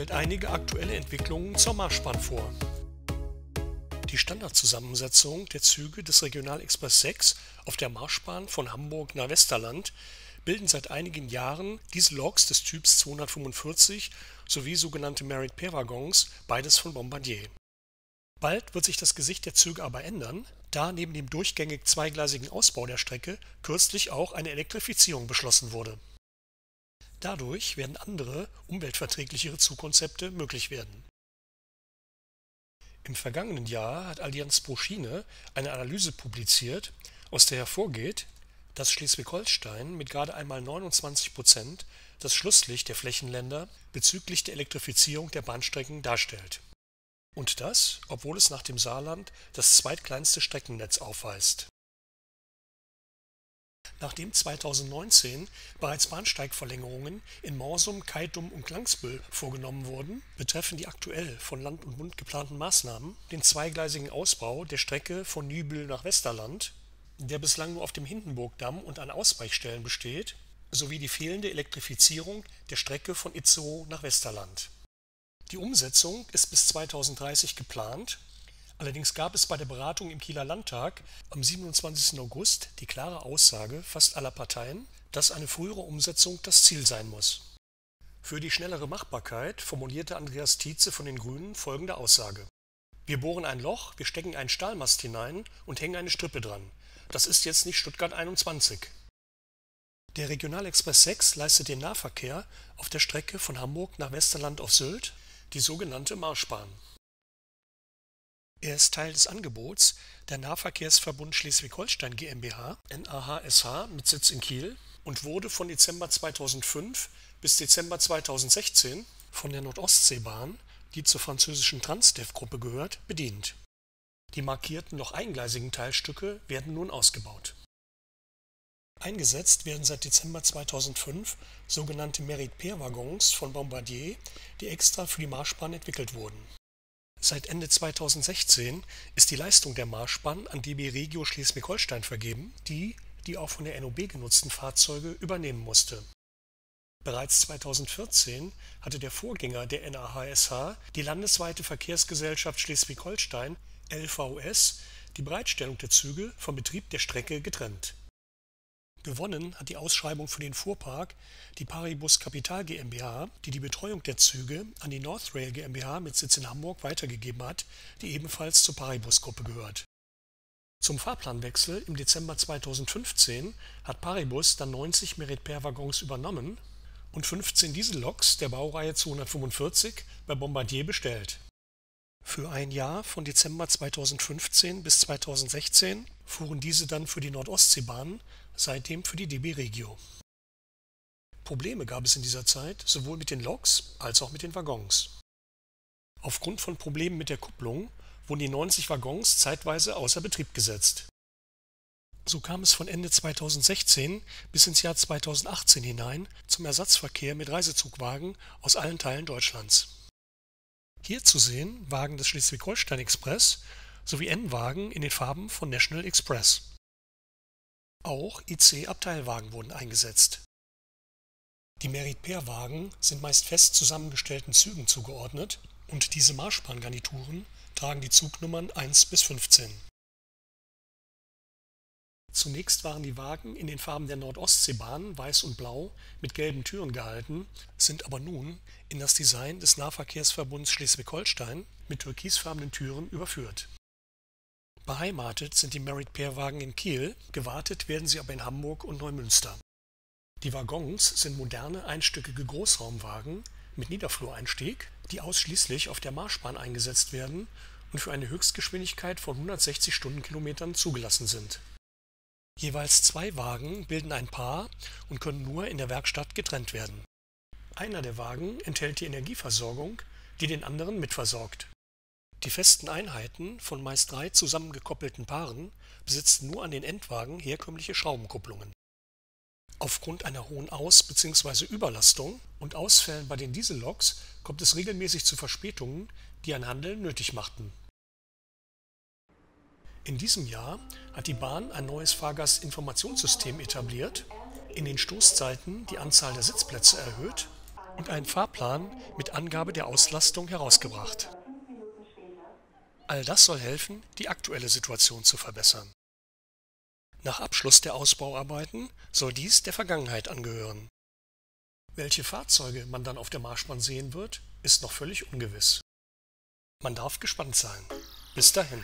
stellt einige aktuelle Entwicklungen zur Marschbahn vor. Die Standardzusammensetzung der Züge des Regionalexpress 6 auf der Marschbahn von Hamburg nach Westerland bilden seit einigen Jahren Dieselloks des Typs 245 sowie sogenannte Merit-Pair-Waggons, beides von Bombardier. Bald wird sich das Gesicht der Züge aber ändern, da neben dem durchgängig zweigleisigen Ausbau der Strecke kürzlich auch eine Elektrifizierung beschlossen wurde. Dadurch werden andere, umweltverträglichere Zugkonzepte möglich werden. Im vergangenen Jahr hat Allianz pro Schiene eine Analyse publiziert, aus der hervorgeht, dass Schleswig-Holstein mit gerade einmal 29% das Schlusslicht der Flächenländer bezüglich der Elektrifizierung der Bahnstrecken darstellt. Und das, obwohl es nach dem Saarland das zweitkleinste Streckennetz aufweist. Nachdem 2019 bereits Bahnsteigverlängerungen in Morsum, Keitum und Klangsbüll vorgenommen wurden, betreffen die aktuell von Land und Bund geplanten Maßnahmen den zweigleisigen Ausbau der Strecke von Nübel nach Westerland, der bislang nur auf dem Hindenburgdamm und an Ausweichstellen besteht, sowie die fehlende Elektrifizierung der Strecke von Itzehoe nach Westerland. Die Umsetzung ist bis 2030 geplant. Allerdings gab es bei der Beratung im Kieler Landtag am 27. August die klare Aussage fast aller Parteien, dass eine frühere Umsetzung das Ziel sein muss. Für die schnellere Machbarkeit formulierte Andreas Tietze von den Grünen folgende Aussage: Wir bohren ein Loch, wir stecken einen Stahlmast hinein und hängen eine Strippe dran. Das ist jetzt nicht Stuttgart 21. Der Regionalexpress 6 leistet den Nahverkehr auf der Strecke von Hamburg nach Westerland auf Sylt, die sogenannte Marschbahn. Er ist Teil des Angebots der Nahverkehrsverbund Schleswig-Holstein GmbH, NAHSH, mit Sitz in Kiel und wurde von Dezember 2005 bis Dezember 2016 von der Nordostseebahn, die zur französischen Transdev-Gruppe gehört, bedient. Die markierten noch eingleisigen Teilstücke werden nun ausgebaut. Eingesetzt werden seit Dezember 2005 sogenannte Merit-Pair-Waggons von Bombardier, die extra für die Marschbahn entwickelt wurden. Seit Ende 2016 ist die Leistung der Marschbahn an DB Regio Schleswig-Holstein vergeben, die auch von der NOB genutzten Fahrzeuge übernehmen musste. Bereits 2014 hatte der Vorgänger der NAHSH, die Landesweite Verkehrsgesellschaft Schleswig-Holstein LVS, die Bereitstellung der Züge vom Betrieb der Strecke getrennt. Gewonnen hat die Ausschreibung für den Fuhrpark die Paribus Capital GmbH, die die Betreuung der Züge an die Northrail GmbH mit Sitz in Hamburg weitergegeben hat, die ebenfalls zur Paribus-Gruppe gehört. Zum Fahrplanwechsel im Dezember 2015 hat Paribus dann 90 Merit-Pair-Waggons übernommen und 15 Dieselloks der Baureihe 245 bei Bombardier bestellt. Für ein Jahr von Dezember 2015 bis 2016 fuhren diese dann für die Nordostseebahn, seitdem für die DB Regio. Probleme gab es in dieser Zeit sowohl mit den Loks als auch mit den Waggons. Aufgrund von Problemen mit der Kupplung wurden die 90 Waggons zeitweise außer Betrieb gesetzt. So kam es von Ende 2016 bis ins Jahr 2018 hinein zum Ersatzverkehr mit Reisezugwagen aus allen Teilen Deutschlands. Hier zu sehen Wagen des Schleswig-Holstein Express sowie N-Wagen in den Farben von National Express. Auch IC-Abteilwagen wurden eingesetzt. Die Merit-Pair-Wagen sind meist fest zusammengestellten Zügen zugeordnet und diese Marschbahngarnituren tragen die Zugnummern 1 bis 15. Zunächst waren die Wagen in den Farben der Nordostseebahn, weiß und blau, mit gelben Türen gehalten, sind aber nun in das Design des Nahverkehrsverbunds Schleswig-Holstein mit türkisfarbenen Türen überführt. Beheimatet sind die Merit-Pair-Wagen in Kiel, gewartet werden sie aber in Hamburg und Neumünster. Die Waggons sind moderne einstöckige Großraumwagen mit Niederflureinstieg, die ausschließlich auf der Marschbahn eingesetzt werden und für eine Höchstgeschwindigkeit von 160 Stundenkilometern zugelassen sind. Jeweils 2 Wagen bilden ein Paar und können nur in der Werkstatt getrennt werden. Einer der Wagen enthält die Energieversorgung, die den anderen mitversorgt. Die festen Einheiten von meist 3 zusammengekoppelten Paaren besitzen nur an den Endwagen herkömmliche Schraubenkupplungen. Aufgrund einer hohen Aus- bzw. Überlastung und Ausfällen bei den Dieselloks kommt es regelmäßig zu Verspätungen, die ein Handeln nötig machten. In diesem Jahr hat die Bahn ein neues Fahrgastinformationssystem etabliert, in den Stoßzeiten die Anzahl der Sitzplätze erhöht, und einen Fahrplan mit Angabe der Auslastung herausgebracht. All das soll helfen, die aktuelle Situation zu verbessern. Nach Abschluss der Ausbauarbeiten soll dies der Vergangenheit angehören. Welche Fahrzeuge man dann auf der Marschbahn sehen wird, ist noch völlig ungewiss. Man darf gespannt sein. Bis dahin.